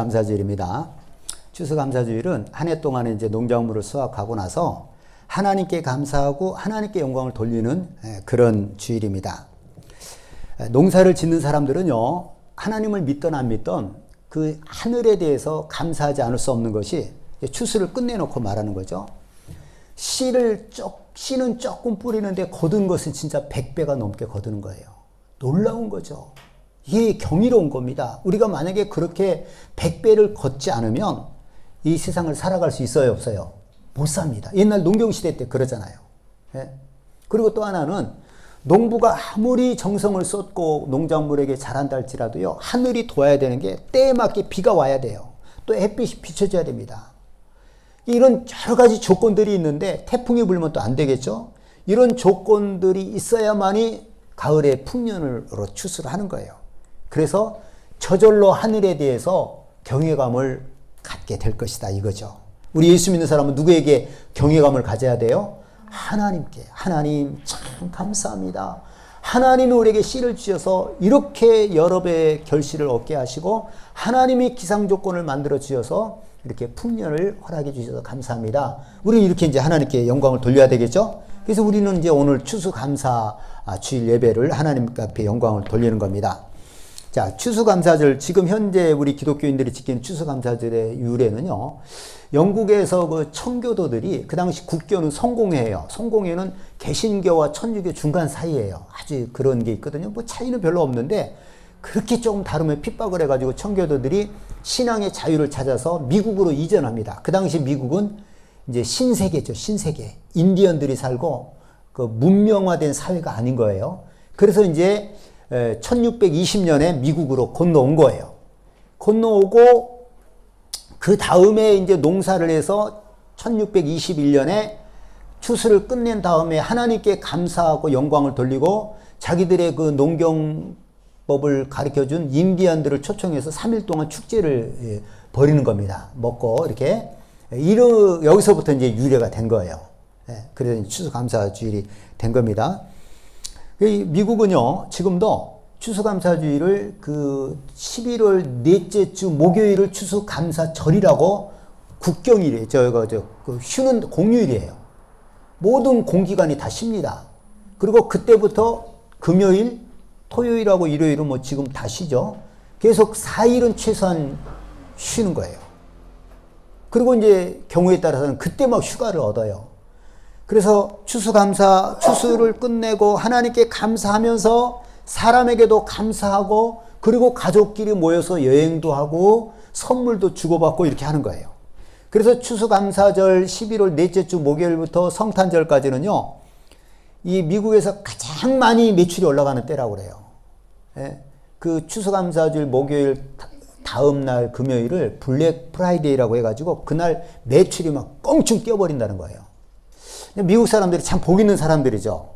감사주일입니다. 추수감사주일은 한 해 동안에 이제 농작물을 수확하고 나서 하나님께 감사하고 하나님께 영광을 돌리는 그런 주일입니다. 농사를 짓는 사람들은요, 하나님을 믿던 안 믿던 그 하늘에 대해서 감사하지 않을 수 없는 것이 추수를 끝내놓고 말하는 거죠. 씨는 조금 뿌리는데 거둔 것은 진짜 100배가 넘게 거두는 거예요. 놀라운 거죠. 이게 경이로운 겁니다. 우리가 만약에 그렇게 100배를 걷지 않으면 이 세상을 살아갈 수 있어요, 없어요? 못 삽니다. 옛날 농경시대 때 그러잖아요. 예? 그리고 또 하나는 농부가 아무리 정성을 쏟고 농작물에게 잘한다 할지라도요, 하늘이 도와야 되는 게 때에 맞게 비가 와야 돼요. 또 햇빛이 비춰줘야 됩니다. 이런 여러 가지 조건들이 있는데 태풍이 불면 또 안 되겠죠? 이런 조건들이 있어야만이 가을에 풍년으로 추수를 하는 거예요. 그래서 저절로 하늘에 대해서 경외감을 갖게 될 것이다, 이거죠. 우리 예수 믿는 사람은 누구에게 경외감을 가져야 돼요? 하나님께. 하나님 참 감사합니다. 하나님이 우리에게 씨를 주셔서 이렇게 여러 배의 결실을 얻게 하시고 하나님이 기상 조건을 만들어 주셔서 이렇게 풍년을 허락해 주셔서 감사합니다. 우리는 이렇게 이제 하나님께 영광을 돌려야 되겠죠? 그래서 우리는 이제 오늘 추수감사 주일 예배를 하나님 앞에 영광을 돌리는 겁니다. 자, 추수감사절, 지금 현재 우리 기독교인들이 지키는 추수감사절의 유래는요, 영국에서 그 청교도들이 그 당시 국교는 성공회예요. 성공회는 개신교와 천주교 중간 사이예요. 아주 그런 게 있거든요. 뭐 차이는 별로 없는데 그렇게 조금 다르면 핍박을 해가지고 청교도들이 신앙의 자유를 찾아서 미국으로 이전합니다. 그 당시 미국은 이제 신세계죠, 신세계. 인디언들이 살고 그 문명화된 사회가 아닌 거예요. 그래서 이제 1620년에 미국으로 건너온 거예요. 건너오고 그 다음에 이제 농사를 해서 1621년에 추수를 끝낸 다음에 하나님께 감사하고 영광을 돌리고 자기들의 그 농경법을 가르쳐준 인디언들을 초청해서 3일 동안 축제를 벌이는 겁니다. 먹고 이렇게. 여기서부터 이제 유래가 된 거예요. 그래서 추수감사주일이 된 겁니다. 미국은요, 지금도 추수감사주일을 그 11월 넷째 주 목요일을 추수감사절이라고 국경일이에요. 쉬는 공휴일이에요. 모든 공기관이 다 쉽니다. 그리고 그때부터 금요일, 토요일하고 일요일은 뭐 지금 다 쉬죠. 계속 4일은 최소한 쉬는 거예요. 그리고 이제 경우에 따라서는 그때 막 휴가를 얻어요. 그래서 추수를 끝내고 하나님께 감사하면서 사람에게도 감사하고 그리고 가족끼리 모여서 여행도 하고 선물도 주고받고 이렇게 하는 거예요. 그래서 추수감사절 11월 넷째 주 목요일부터 성탄절까지는요, 이 미국에서 가장 많이 매출이 올라가는 때라고 그래요. 예? 그 추수감사절 목요일 다음 날 금요일을 블랙 프라이데이라고 해가지고 그날 매출이 막 껑충 뛰어버린다는 거예요. 미국 사람들이 참 복 있는 사람들이죠.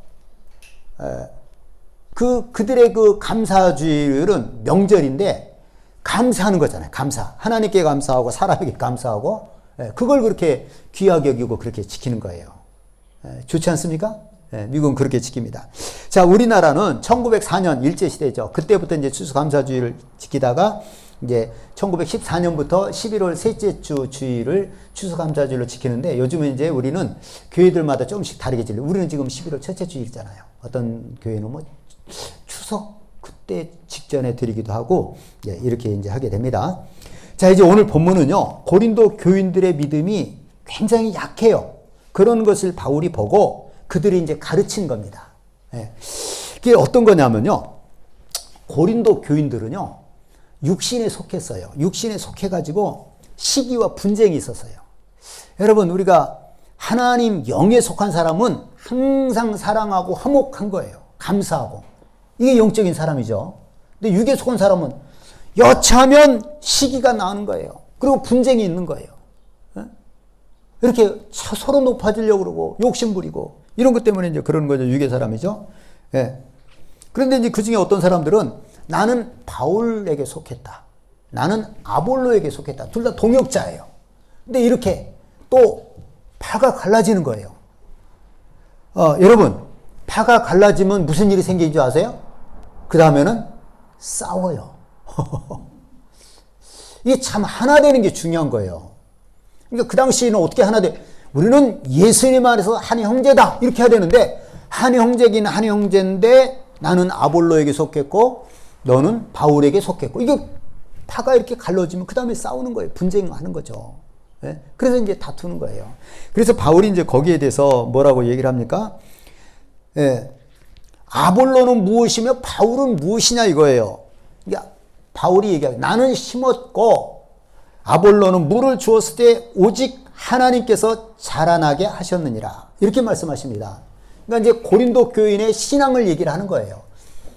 그들의 그 감사주일은 명절인데 감사하는 거잖아요. 감사. 하나님께 감사하고 사람에게 감사하고 그걸 그렇게 귀하게 여기고 그렇게 지키는 거예요. 좋지 않습니까? 미국은 그렇게 지킵니다. 자, 우리나라는 1904년 일제시대죠. 그때부터 이제 추수감사주일을 지키다가 이제 1914년부터 11월 셋째 주 주일을 추수감사주일로 지키는데 요즘은 이제 우리는 교회들마다 조금씩 다르게 지내요. 우리는 지금 11월 첫째 주일이잖아요. 어떤 교회는 뭐 추석 그때 직전에 드리기도 하고 이렇게 이제 하게 됩니다. 자, 이제 오늘 본문은요, 고린도 교인들의 믿음이 굉장히 약해요. 그런 것을 바울이 보고 그들이 이제 가르친 겁니다. 이게 어떤 거냐면요, 고린도 교인들은요, 육신에 속했어요. 육신에 속해가지고 시기와 분쟁이 있었어요. 여러분, 우리가 하나님 영에 속한 사람은 항상 사랑하고 화목한 거예요. 감사하고. 이게 영적인 사람이죠. 근데 육에 속한 사람은 여차하면 시기가 나는 거예요. 그리고 분쟁이 있는 거예요. 이렇게 서로 높아지려고 그러고 욕심부리고 이런 것 때문에 이제 그런 거죠. 육의 사람이죠. 그런데 이제 그 중에 어떤 사람들은 나는 바울에게 속했다. 나는 아볼로에게 속했다. 둘 다 동역자예요. 근데 이렇게 또 파가 갈라지는 거예요. 여러분, 파가 갈라지면 무슨 일이 생기는 줄 아세요? 그 다음에는 싸워요. 이게 참 하나 되는 게 중요한 거예요. 그러니까 그 당시에는 어떻게 하나 돼? 우리는 예수님 안에서 한 형제다 이렇게 해야 되는데, 한 형제긴 한 형제인데 나는 아볼로에게 속했고 너는 바울에게 속했고, 이게 파가 이렇게 갈라지면 그 다음에 싸우는 거예요. 분쟁하는 거죠. 예? 그래서 이제 다투는 거예요. 그래서 바울이 이제 거기에 대해서 뭐라고 얘기를 합니까? 예. 아볼로는 무엇이며 바울은 무엇이냐 이거예요. 그러니까 바울이 얘기하고, 나는 심었고 아볼로는 물을 주었을 때 오직 하나님께서 자라나게 하셨느니라, 이렇게 말씀하십니다. 그러니까 이제 고린도 교인의 신앙을 얘기를 하는 거예요.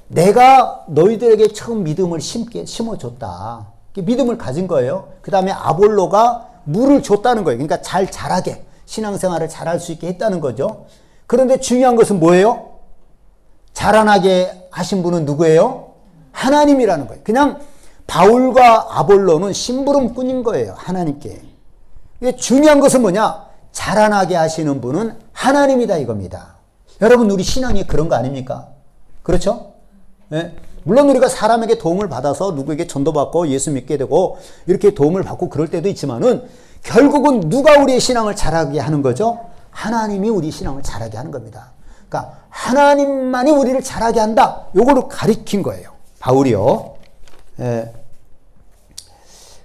내가 너희들에게 처음 믿음을 심어줬다. 믿음을 가진 거예요. 그 다음에 아볼로가 물을 줬다는 거예요. 그러니까 잘 자라게, 신앙생활을 잘할 수 있게 했다는 거죠. 그런데 중요한 것은 뭐예요? 자라나게 하신 분은 누구예요? 하나님이라는 거예요. 그냥 바울과 아볼로는 심부름꾼인 거예요. 하나님께. 중요한 것은 뭐냐? 자라나게 하시는 분은 하나님이다 이겁니다. 여러분, 우리 신앙이 그런 거 아닙니까? 그렇죠? 네? 물론 우리가 사람에게 도움을 받아서 누구에게 전도받고 예수 믿게 되고 이렇게 도움을 받고 그럴 때도 있지만은, 결국은 누가 우리의 신앙을 자라게 하는 거죠? 하나님이 우리 신앙을 자라게 하는 겁니다. 그러니까 하나님만이 우리를 자라게 한다, 요거를 가리킨 거예요, 바울이요. 예.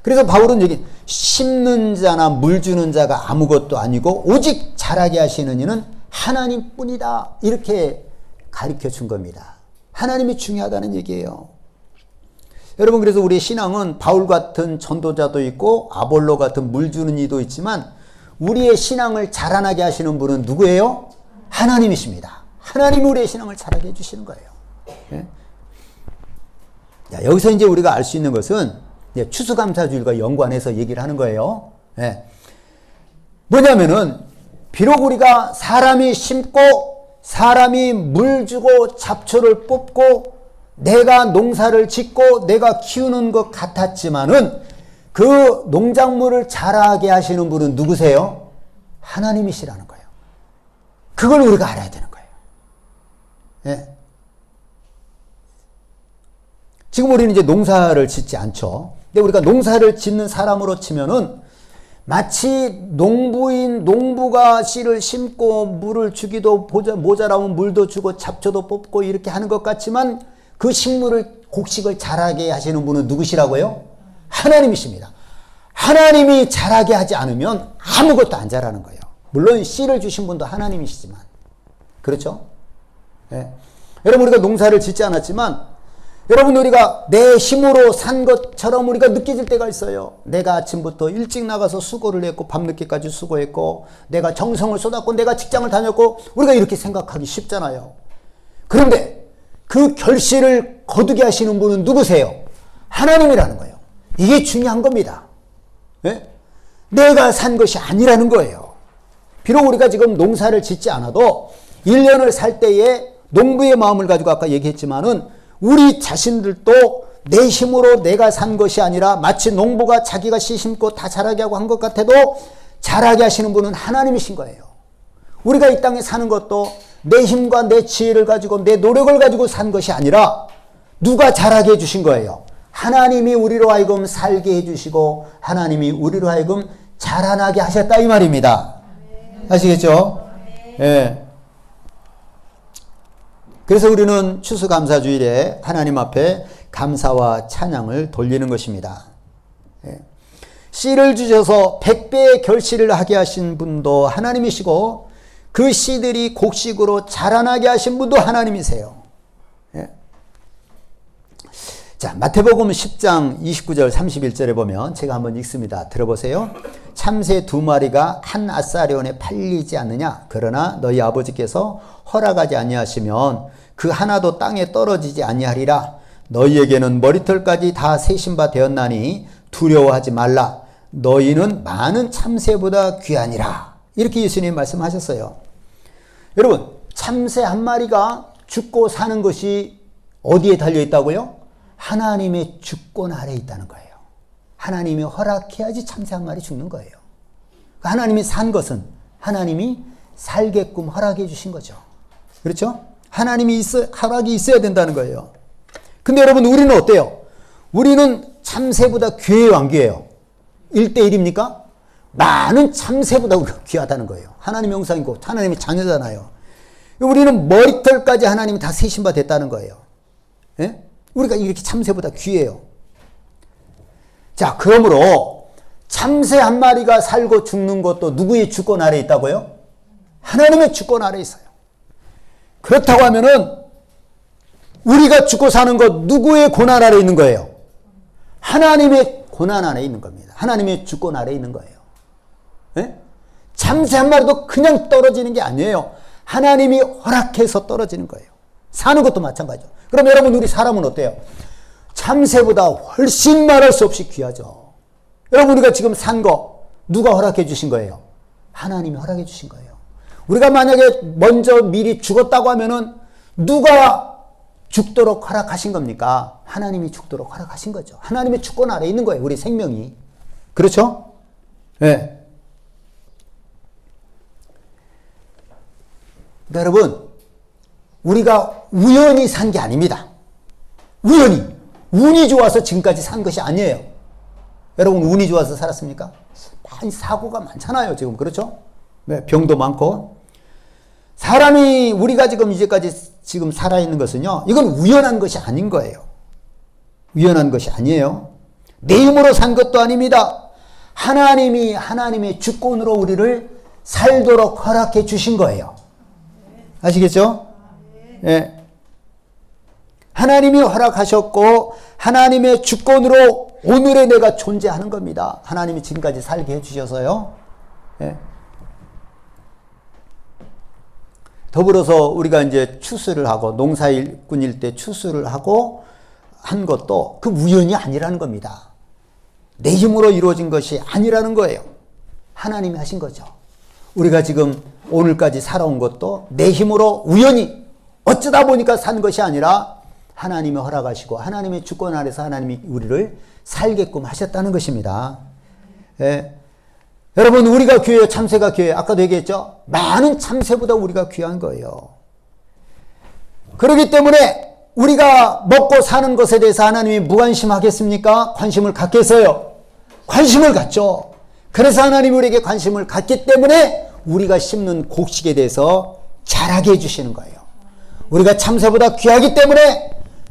그래서 바울은 여기 심는 자나 물 주는 자가 아무것도 아니고 오직 자라게 하시는 이는 하나님뿐이다, 이렇게 가르쳐 준 겁니다. 하나님이 중요하다는 얘기예요. 여러분, 그래서 우리의 신앙은 바울 같은 전도자도 있고 아볼로 같은 물 주는 이도 있지만, 우리의 신앙을 자라나게 하시는 분은 누구예요? 하나님이십니다. 하나님이 우리의 신앙을 자라게 해주시는 거예요. 예? 자, 여기서 이제 우리가 알 수 있는 것은 이제 추수감사주일과 연관해서 얘기를 하는 거예요. 예. 뭐냐면은, 비록 우리가 사람이 심고 사람이 물 주고 잡초를 뽑고 내가 농사를 짓고 내가 키우는 것 같았지만은, 그 농작물을 자라게 하시는 분은 누구세요? 하나님이시라는 거예요. 그걸 우리가 알아야 되는 거예요. 예. 지금 우리는 이제 농사를 짓지 않죠. 근데 우리가 농사를 짓는 사람으로 치면은 마치 농부가 씨를 심고 물을 주기도 모자라면 물도 주고 잡초도 뽑고 이렇게 하는 것 같지만, 그 식물을, 곡식을 자라게 하시는 분은 누구시라고요? 하나님이십니다. 하나님이 자라게 하지 않으면 아무것도 안 자라는 거예요. 물론 씨를 주신 분도 하나님이시지만. 그렇죠? 예. 여러분, 우리가 농사를 짓지 않았지만, 여러분, 우리가 내 힘으로 산 것처럼 우리가 느껴질 때가 있어요. 내가 아침부터 일찍 나가서 수고를 했고 밤늦게까지 수고했고 내가 정성을 쏟았고 내가 직장을 다녔고, 우리가 이렇게 생각하기 쉽잖아요. 그런데 그 결실을 거두게 하시는 분은 누구세요? 하나님이라는 거예요. 이게 중요한 겁니다. 네? 내가 산 것이 아니라는 거예요. 비록 우리가 지금 농사를 짓지 않아도 1년을 살 때에 농부의 마음을 가지고 아까 얘기했지만은, 우리 자신들도 내 힘으로 내가 산 것이 아니라 마치 농부가 자기가 씨 심고 다 자라게 하고 한 것 같아도 자라게 하시는 분은 하나님이신 거예요. 우리가 이 땅에 사는 것도 내 힘과 내 지혜를 가지고 내 노력을 가지고 산 것이 아니라 누가 자라게 해주신 거예요? 하나님이 우리로 하여금 살게 해주시고 하나님이 우리로 하여금 자라나게 하셨다 이 말입니다. 아시겠죠? 예. 그래서 우리는 추수감사주일에 하나님 앞에 감사와 찬양을 돌리는 것입니다. 예. 씨를 주셔서 100배의 결실을 하게 하신 분도 하나님이시고, 그 씨들이 곡식으로 자라나게 하신 분도 하나님이세요. 예. 자, 마태복음 10장 29절 31절에 보면 제가 한번 읽습니다. 들어보세요. 참새 2마리가 한 아사리온에 팔리지 않느냐? 그러나 너희 아버지께서 허락하지 아니하시면 그 하나도 땅에 떨어지지 아니하리라. 너희에게는 머리털까지 다 세신 바 되었나니 두려워하지 말라. 너희는 많은 참새보다 귀하니라. 이렇게 예수님이 말씀하셨어요. 여러분, 참새 한 마리가 죽고 사는 것이 어디에 달려있다고요? 하나님의 주권 아래에 있다는 거예요. 하나님이 허락해야지 참새 한 마리 죽는 거예요. 하나님이 산 것은 하나님이 살게끔 허락해 주신 거죠. 그렇죠? 하나님이 허락이 있어야 된다는 거예요. 근데 여러분, 우리는 어때요? 우리는 참새보다 귀해요, 안 귀해요? 1대1입니까? 많은 참새보다 우리가 귀하다는 거예요. 하나님의 형상이고 하나님의 자녀잖아요. 우리는 머리털까지 하나님이 다 세신 바 됐다는 거예요. 예? 우리가 이렇게 참새보다 귀해요. 자, 그러므로 참새 한 마리가 살고 죽는 것도 누구의 주권 아래에 있다고요? 하나님의 주권 아래에 있어요. 그렇다고 하면은 우리가 죽고 사는 것 누구의 고난 아래에 있는 거예요? 하나님의 고난 아래에 있는 겁니다. 하나님의 주권 아래에 있는 거예요. 예? 참새 한 마리도 그냥 떨어지는 게 아니에요. 하나님이 허락해서 떨어지는 거예요. 사는 것도 마찬가지죠. 그럼 여러분, 우리 사람은 어때요? 참새보다 훨씬 말할 수 없이 귀하죠. 여러분, 우리가 지금 산 거 누가 허락해 주신 거예요? 하나님이 허락해 주신 거예요. 우리가 만약에 먼저 미리 죽었다고 하면은 누가 죽도록 허락하신 겁니까? 하나님이 죽도록 허락하신 거죠. 하나님의 주권 아래에 있는 거예요, 우리 생명이. 그렇죠? 네. 그러니까 여러분, 우리가 우연히 산 게 아닙니다. 우연히. 운이 좋아서 지금까지 산 것이 아니에요. 여러분, 운이 좋아서 살았습니까? 많이 사고가 많잖아요, 지금. 그렇죠? 네, 병도 많고. 사람이, 우리가 지금 이제까지 지금 살아있는 것은요, 이건 우연한 것이 아닌 거예요. 우연한 것이 아니에요. 내 힘으로 산 것도 아닙니다. 하나님이 하나님의 주권으로 우리를 살도록 허락해 주신 거예요. 아시겠죠? 예. 하나님이 허락하셨고 하나님의 주권으로 오늘의 내가 존재하는 겁니다. 하나님이 지금까지 살게 해주셔서요. 예. 더불어서 우리가 이제 추수를 하고 농사일꾼일 때 추수를 하고 한 것도 그 우연이 아니라는 겁니다. 내 힘으로 이루어진 것이 아니라는 거예요. 하나님이 하신 거죠. 우리가 지금 오늘까지 살아온 것도 내 힘으로 우연히 어쩌다 보니까 산 것이 아니라 하나님이 허락하시고 하나님의 주권 아래서 하나님이 우리를 살게끔 하셨다는 것입니다. 예. 여러분, 우리가 귀해요? 참새가 귀해요? 아까도 얘기했죠? 많은 참새보다 우리가 귀한 거예요. 그렇기 때문에 우리가 먹고 사는 것에 대해서 하나님이 무관심하겠습니까? 관심을 갖겠어요? 관심을 갖죠. 그래서 하나님이 우리에게 관심을 갖기 때문에 우리가 심는 곡식에 대해서 자라게 해주시는 거예요. 우리가 참새보다 귀하기 때문에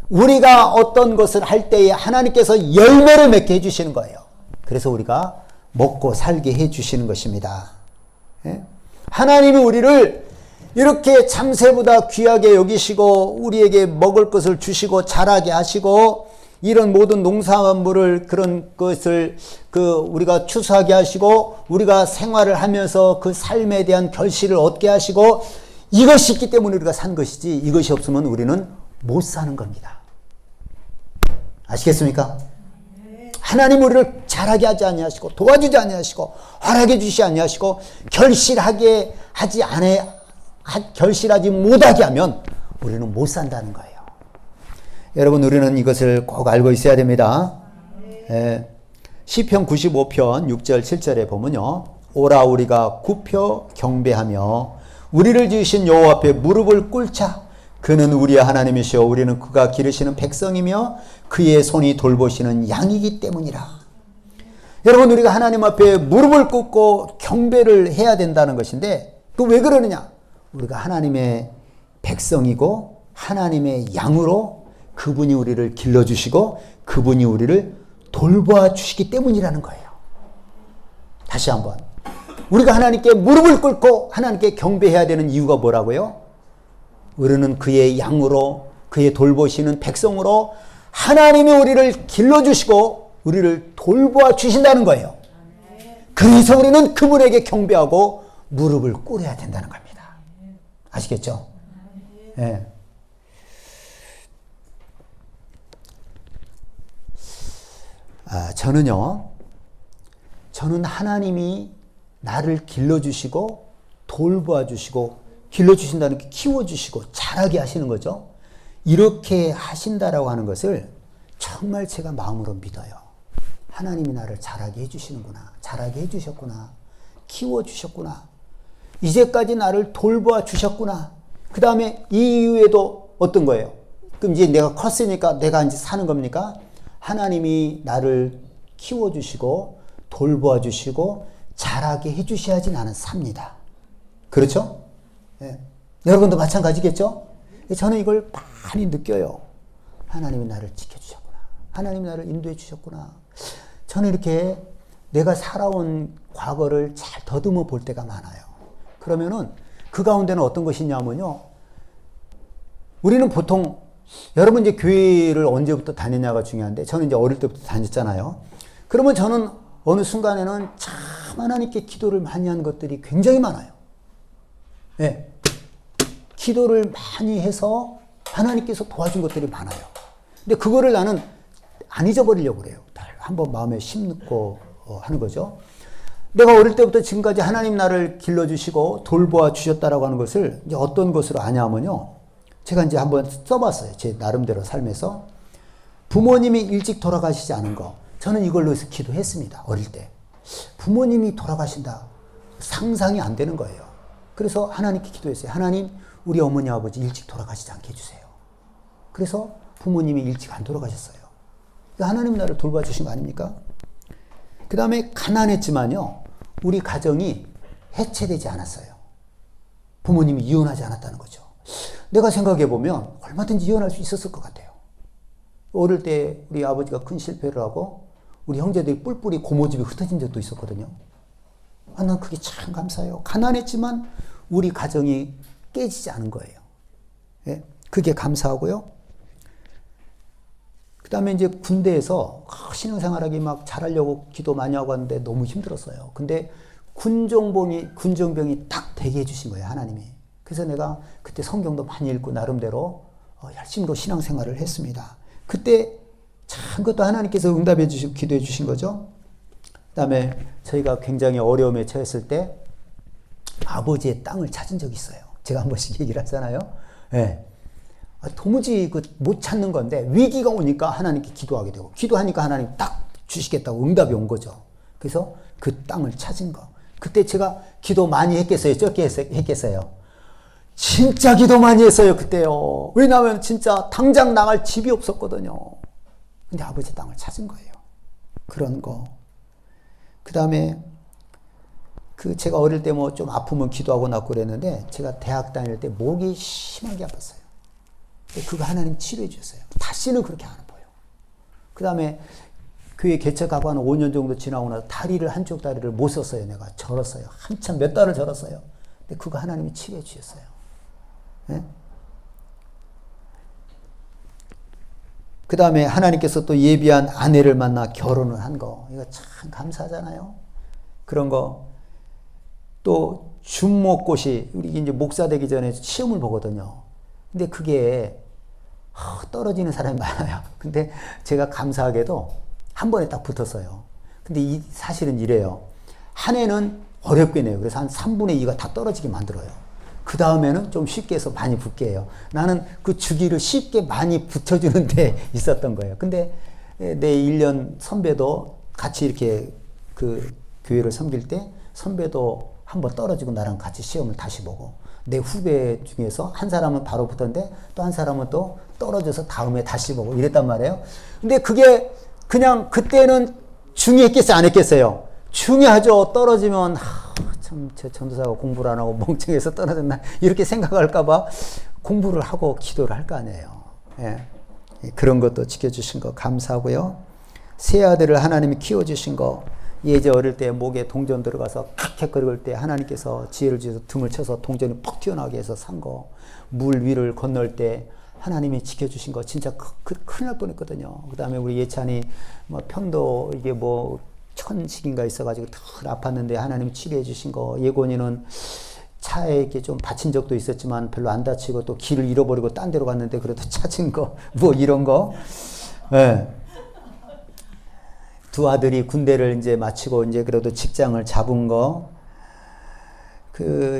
우리가 어떤 것을 할 때에 하나님께서 열매를 맺게 해주시는 거예요. 그래서 우리가 먹고 살게 해주시는 것입니다. 예? 하나님이 우리를 이렇게 참새보다 귀하게 여기시고 우리에게 먹을 것을 주시고 자라게 하시고 이런 모든 농산물을 그런 것을 우리가 추수하게 하시고 우리가 생활을 하면서 그 삶에 대한 결실을 얻게 하시고 이것이 있기 때문에 우리가 산 것이지 이것이 없으면 우리는 못 사는 겁니다. 아시겠습니까? 하나님 우리를 자라게 하지 아니하시고 도와주지 아니하시고 허락해 주시지 아니하시고 결실하지 못하게 하면 우리는 못 산다는 거예요. 여러분, 우리는 이것을 꼭 알고 있어야 됩니다. 시편 95편 6절 7절에 보면요, 오라 우리가 굽혀 경배하며 우리를 지으신 여호와 앞에 무릎을 꿇자. 그는 우리의 하나님이시여 우리는 그가 기르시는 백성이며 그의 손이 돌보시는 양이기 때문이라. 여러분, 우리가 하나님 앞에 무릎을 꿇고 경배를 해야 된다는 것인데 그 왜 그러느냐? 우리가 하나님의 백성이고 하나님의 양으로 그분이 우리를 길러주시고 그분이 우리를 돌보아 주시기 때문이라는 거예요. 다시 한번, 우리가 하나님께 무릎을 꿇고 하나님께 경배해야 되는 이유가 뭐라고요? 우리는 그의 양으로 그의 돌보시는 백성으로 하나님이 우리를 길러주시고 우리를 돌보아 주신다는 거예요. 그래서 우리는 그분에게 경배하고 무릎을 꿇어야 된다는 겁니다. 아시겠죠? 예. 저는 하나님이 나를 길러주시고 돌보아 주시고 길러주신다는 게 키워주시고 자라게 하시는 거죠. 이렇게 하신다라고 하는 것을 정말 제가 마음으로 믿어요. 하나님이 나를 자라게 해주시는구나. 자라게 해주셨구나. 키워주셨구나. 이제까지 나를 돌보아 주셨구나. 그 다음에 이 이후에도 어떤 거예요? 그럼 이제 내가 컸으니까 내가 이제 사는 겁니까? 하나님이 나를 키워주시고 돌보아 주시고 자라게 해주셔야지 나는 삽니다. 그렇죠? 예. 여러분도 마찬가지겠죠? 저는 이걸 많이 느껴요. 하나님이 나를 지켜주셨구나. 하나님이 나를 인도해 주셨구나. 저는 이렇게 내가 살아온 과거를 잘 더듬어 볼 때가 많아요. 그러면은 그 가운데는 어떤 것이 있냐면요. 우리는 보통 여러분 이제 교회를 언제부터 다녔냐가 중요한데 저는 이제 어릴 때부터 다녔잖아요. 그러면 저는 어느 순간에는 참 하나님께 기도를 많이 한 것들이 굉장히 많아요. 네. 기도를 많이 해서 하나님께서 도와준 것들이 많아요. 근데 그거를 나는 안 잊어버리려고 그래요. 한번 마음에 심고 하는 거죠. 내가 어릴 때부터 지금까지 하나님 나를 길러주시고 돌보아 주셨다라고 하는 것을 이제 어떤 것으로 아냐면요. 제가 이제 한번 써봤어요. 제 나름대로 삶에서. 부모님이 일찍 돌아가시지 않은 거. 저는 이걸로 해서 기도했습니다. 어릴 때. 부모님이 돌아가신다. 상상이 안 되는 거예요. 그래서 하나님께 기도했어요. 하나님, 우리 어머니 아버지 일찍 돌아가시지 않게 해주세요. 그래서 부모님이 일찍 안 돌아가셨어요. 하나님 나를 돌봐주신 거 아닙니까? 그 다음에 가난했지만요. 우리 가정이 해체되지 않았어요. 부모님이 이혼하지 않았다는 거죠. 내가 생각해 보면 얼마든지 이혼할 수 있었을 것 같아요. 어릴 때 우리 아버지가 큰 실패를 하고 우리 형제들이 뿔뿔이 고모집이 흩어진 적도 있었거든요. 난 그게 참 감사해요. 가난했지만 우리 가정이 깨지지 않은 거예요. 예? 그게 감사하고요. 그 다음에 이제 군대에서 신앙생활하기 막 잘하려고 기도 많이 하고 하는데 너무 힘들었어요. 근데 군정병이 딱 되게 해주신 거예요, 하나님이. 그래서 내가 그때 성경도 많이 읽고 나름대로 열심히 신앙생활을 했습니다. 그때 참 그것도 하나님께서 응답해 주시고 기도해 주신 거죠. 그 다음에 저희가 굉장히 어려움에 처했을 때 아버지의 땅을 찾은 적이 있어요. 제가 한 번씩 얘기를 하잖아요. 네. 도무지 못 찾는 건데 위기가 오니까 하나님께 기도하게 되고 기도하니까 하나님 딱 주시겠다고 응답이 온 거죠. 그래서 그 땅을 찾은 거. 그때 제가 기도 많이 했겠어요? 적게 했겠어요? 진짜 기도 많이 했어요, 그때요. 왜냐하면 진짜 당장 나갈 집이 없었거든요. 근데 아버지 땅을 찾은 거예요. 그런 거. 그 다음에 제가 어릴 때 뭐 좀 아프면 기도하고 낳고 그랬는데 제가 대학 다닐 때 목이 심하게 아팠어요. 그거 하나님 치료해 주셨어요. 다시는 그렇게 안 아파요. 그 다음에 교회 개척하고 한 5년 정도 지나고 나서 한쪽 다리를 못 썼어요. 내가 절었어요. 한참 몇 달을 절었어요. 근데 그거 하나님이 치료해 주셨어요. 네? 그 다음에 하나님께서 또 예비한 아내를 만나 결혼을 한 거. 이거 참 감사하잖아요. 그런 거. 또 준목꽃이 우리 이제 목사 되기 전에 시험을 보거든요. 근데 그게 떨어지는 사람이 많아요. 근데 제가 감사하게도 한 번에 딱 붙었어요. 근데 사실은 이래요. 한 해는 어렵게 내요. 그래서 한 3분의 2가 다 떨어지게 만들어요. 그 다음에는 좀 쉽게 해서 많이 붙게 해요. 나는 그 주기를 쉽게 많이 붙여주는 데 있었던 거예요. 근데 내 1년 선배도 같이 이렇게 그 교회를 섬길 때 선배도 한번 떨어지고 나랑 같이 시험을 다시 보고 내 후배 중에서 한 사람은 바로 붙었는데 또 한 사람은 또 떨어져서 다음에 다시 보고 이랬단 말이에요. 근데 그게 그냥 그때는 중요했겠어요? 안 했겠어요? 중요하죠. 떨어지면 참 제 전도사가 공부를 안 하고 멍청해서 떨어졌나 이렇게 생각할까봐 공부를 하고 기도를 할 거 아니에요. 예. 그런 것도 지켜주신 거 감사하고요. 세 아들을 하나님이 키워주신 거 예제 어릴 때 목에 동전 들어가서 칵칵거릴 때 하나님께서 지혜를 주셔서 등을 쳐서 동전이 퍽 튀어나오게 해서 산 거. 물 위를 건널 때 하나님이 지켜주신 거 진짜 큰일 날 뻔했거든요. 그 다음에 우리 예찬이 뭐 편도 이게 뭐 천식인가 있어가지고 덜 아팠는데 하나님이 치료해 주신 거. 예곤이는 차에 이렇게 좀 다친 적도 있었지만 별로 안 다치고 또 길을 잃어버리고 딴 데로 갔는데 그래도 찾은 거. 뭐 이런 거. 예. 두 아들이 군대를 이제 마치고 이제 그래도 직장을 잡은 거.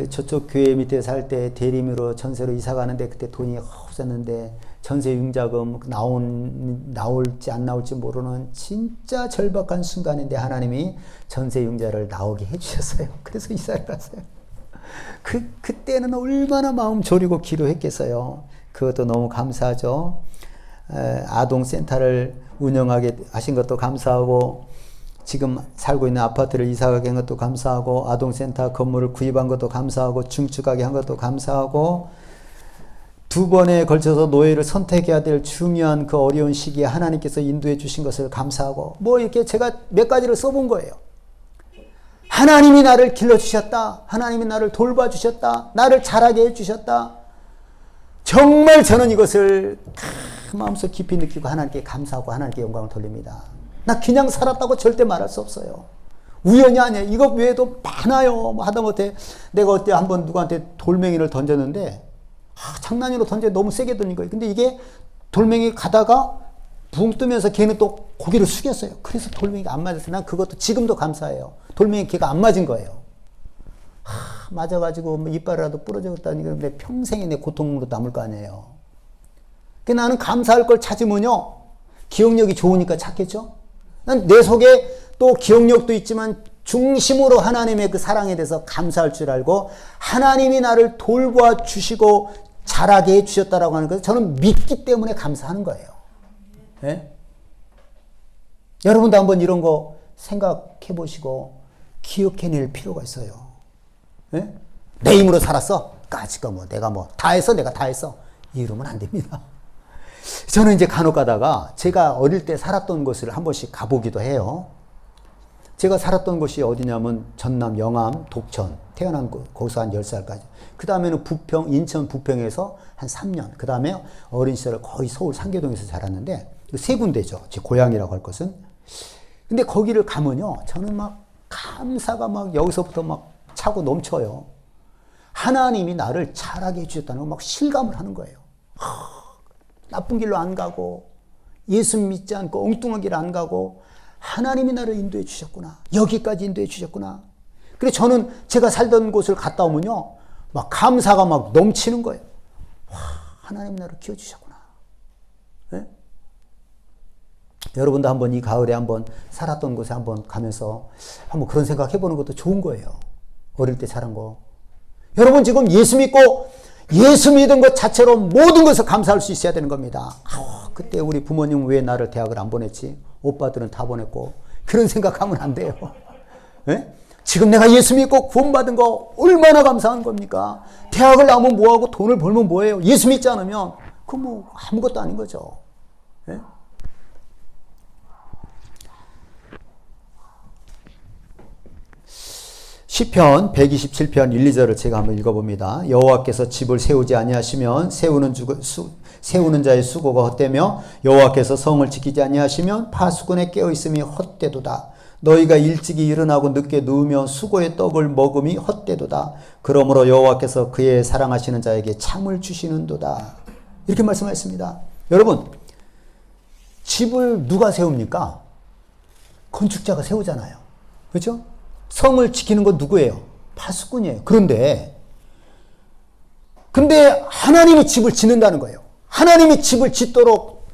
저쪽 교회 밑에 살 때 대림으로 전세로 이사 가는데 그때 돈이 없었는데 전세 융자금 나올지 안 나올지 모르는 진짜 절박한 순간인데 하나님이 전세 융자를 나오게 해주셨어요. 그래서 이사를 갔어요. 그때는 얼마나 마음 졸이고 기도했겠어요. 그것도 너무 감사하죠. 아동센터를 운영하게 하신 것도 감사하고, 지금 살고 있는 아파트를 이사가게 한 것도 감사하고, 아동센터 건물을 구입한 것도 감사하고, 증축하게 한 것도 감사하고, 두 번에 걸쳐서 노예를 선택해야 될 중요한 그 어려운 시기에 하나님께서 인도해 주신 것을 감사하고, 뭐 이렇게 제가 몇 가지를 써본 거예요. 하나님이 나를 길러주셨다. 하나님이 나를 돌봐주셨다. 나를 자라게 해주셨다. 정말 저는 이것을 마음속 깊이 느끼고 하나님께 감사하고 하나님께 영광을 돌립니다. 나 그냥 살았다고 절대 말할 수 없어요. 우연이 아니에요. 이것 외에도 많아요. 뭐 하다못해 내가 어때 한번 누구한테 돌멩이를 던졌는데 장난으로 던져 너무 세게 던진 거예요. 근데 이게 돌멩이 가다가 붕 뜨면서 걔는 또 고개를 숙였어요. 그래서 돌멩이가 안 맞았어요. 난 그것도 지금도 감사해요. 돌멩이 걔가 안 맞은 거예요. 맞아가지고 뭐 이빨이라도 부러졌다니 그런데 평생에 내 고통으로 남을 거 아니에요. 그 나는 감사할 걸 찾으면요, 기억력이 좋으니까 찾겠죠. 난 내 속에 또 기억력도 있지만 중심으로 하나님의 그 사랑에 대해서 감사할 줄 알고 하나님이 나를 돌보아 주시고 자라게 해 주셨다라고 하는 것을 저는 믿기 때문에 감사하는 거예요. 네? 여러분도 한번 이런 거 생각해 보시고 기억해낼 필요가 있어요. 네? 내 힘으로 살았어? 까짓거 뭐 내가 뭐 다 했어? 내가 다 했어? 이러면 안 됩니다. 저는 이제 간혹 가다가 제가 어릴 때 살았던 곳을 한 번씩 가보기도 해요. 제가 살았던 곳이 어디냐면 전남 영암 독천, 태어난 곳, 거기서 한 10살까지. 그 다음에는 부평, 인천 부평에서 한 3년. 그 다음에 어린 시절을 거의 서울 상계동에서 자랐는데 세 군데죠. 제 고향이라고 할 것은. 근데 거기를 가면요, 저는 막 감사가 막 여기서부터 막 차고 넘쳐요. 하나님이 나를 자라게 해주셨다는 거 막 실감을 하는 거예요. 나쁜 길로 안 가고 예수 믿지 않고 엉뚱한 길 안 가고 하나님이 나를 인도해 주셨구나. 여기까지 인도해 주셨구나. 그래서 저는 제가 살던 곳을 갔다 오면요, 막 감사가 막 넘치는 거예요. 와, 하나님이 나를 키워주셨구나. 네? 여러분도 한번 이 가을에 한번 살았던 곳에 한번 가면서 한번 그런 생각 해보는 것도 좋은 거예요. 어릴 때 자란 거. 여러분 지금 예수 믿고 예수 믿은 것 자체로 모든 것을 감사할 수 있어야 되는 겁니다. 그때 우리 부모님은 왜 나를 대학을 안 보냈지? 오빠들은 다 보냈고. 그런 생각하면 안 돼요. 네? 지금 내가 예수 믿고 구원받은 거 얼마나 감사한 겁니까? 대학을 나오면 뭐하고 돈을 벌면 뭐해요? 예수 믿지 않으면 그건 뭐 아무것도 아닌 거죠. 네? 시편 127편 1, 2절을 제가 한번 읽어봅니다. 여호와께서 집을 세우지 아니하시면 세우는 자의 수고가 헛되며 여호와께서 성을 지키지 아니하시면 파수꾼의 깨어있음이 헛되도다. 너희가 일찍이 일어나고 늦게 누우며 수고의 떡을 먹음이 헛되도다. 그러므로 여호와께서 그의 사랑하시는 자에게 참을 주시는도다. 이렇게 말씀하셨습니다. 여러분, 집을 누가 세웁니까? 건축자가 세우잖아요. 그렇죠? 성을 지키는 건 누구예요? 파수꾼이에요. 근데 하나님이 집을 짓는다는 거예요. 하나님이 집을 짓도록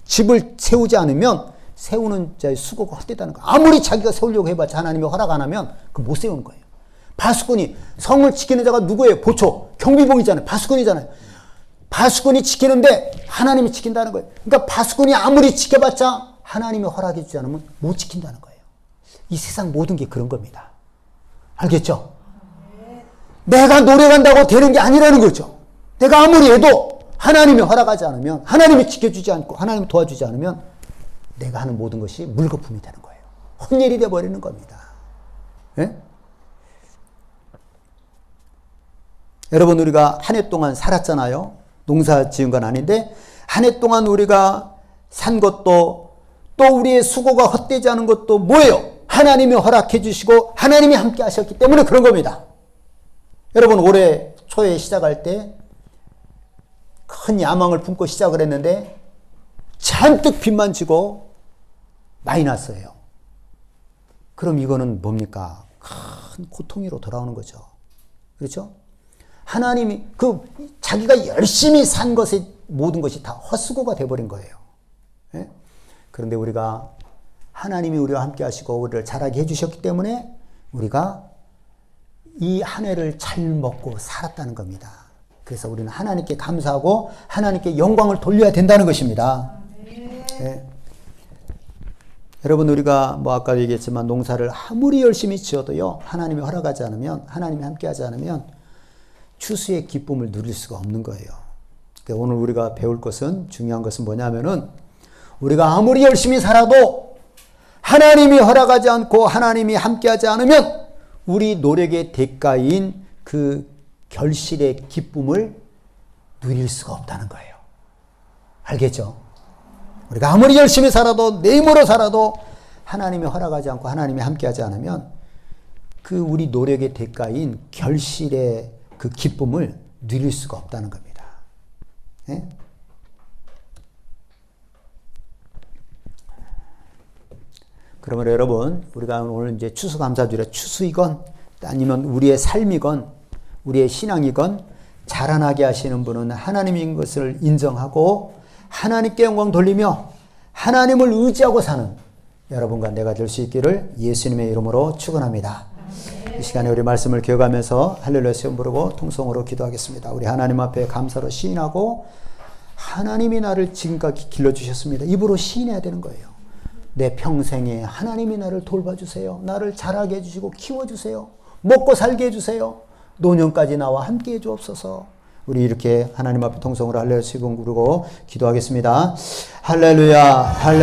집을 세우지 않으면 세우는 자의 수고가 헛되다는 거예요. 아무리 자기가 세우려고 해봤자 하나님이 허락 안 하면 그 못 세우는 거예요. 파수꾼이, 성을 지키는 자가 누구예요? 보초, 경비봉이잖아요. 파수꾼이잖아요. 파수꾼이 지키는데 하나님이 지킨다는 거예요. 그러니까 파수꾼이 아무리 지켜봤자 하나님이 허락해 주지 않으면 못 지킨다는 거예요. 이 세상 모든 게 그런 겁니다. 알겠죠? 내가 노력한다고 되는 게 아니라는 거죠. 내가 아무리 해도 하나님이 허락하지 않으면, 하나님이 지켜주지 않고 하나님이 도와주지 않으면 내가 하는 모든 것이 물거품이 되는 거예요. 헛일이 되어버리는 겁니다. 네? 여러분, 우리가 한 해 동안 살았잖아요. 농사 지은 건 아닌데 한 해 동안 우리가 산 것도 또 우리의 수고가 헛되지 않은 것도 뭐예요? 하나님이 허락해 주시고 하나님이 함께 하셨기 때문에 그런 겁니다. 여러분, 올해 초에 시작할 때 큰 야망을 품고 시작을 했는데 잔뜩 빚만 지고 많이 났어요. 그럼 이거는 뭡니까? 큰 고통으로 돌아오는 거죠. 그렇죠? 하나님이 자기가 열심히 산 것의 모든 것이 다 헛수고가 돼버린 거예요. 네? 그런데 우리가 하나님이 우리와 함께 하시고 우리를 자라게 해주셨기 때문에 우리가 이 한 해를 잘 먹고 살았다는 겁니다. 그래서 우리는 하나님께 감사하고 하나님께 영광을 돌려야 된다는 것입니다. 예. 여러분 우리가 뭐 아까도 얘기했지만 농사를 아무리 열심히 지어도요 하나님이 허락하지 않으면 하나님이 함께하지 않으면 추수의 기쁨을 누릴 수가 없는 거예요. 그러니까 오늘 우리가 배울 것은 중요한 것은 뭐냐면은 우리가 아무리 열심히 살아도 하나님이 허락하지 않고 하나님이 함께하지 않으면 우리 노력의 대가인 그 결실의 기쁨을 누릴 수가 없다는 거예요. 알겠죠? 우리가 아무리 열심히 살아도 내 힘으로 살아도 하나님이 허락하지 않고 하나님이 함께하지 않으면 그 우리 노력의 대가인 결실의 그 기쁨을 누릴 수가 없다는 겁니다. 네? 그러면 여러분 우리가 오늘 이제 추수감사주일에 추수이건 아니면 우리의 삶이건 우리의 신앙이건 자라나게 하시는 분은 하나님인 것을 인정하고 하나님께 영광 돌리며 하나님을 의지하고 사는 여러분과 내가 될 수 있기를 예수님의 이름으로 축원합니다. 이 시간에 우리 말씀을 기억하면서 할렐루야 시험 부르고 통성으로 기도하겠습니다. 우리 하나님 앞에 감사로 시인하고 하나님이 나를 지금까지 길러주셨습니다. 입으로 시인해야 되는 거예요. 내 평생에 하나님이 나를 돌봐주세요. 나를 자라게 해주시고 키워주세요. 먹고 살게 해주세요. 노년까지 나와 함께 해주옵소서. 우리 이렇게 하나님 앞에 통성으로 할렐루야 시금 부르고 기도하겠습니다. 할렐루야 할렐루야.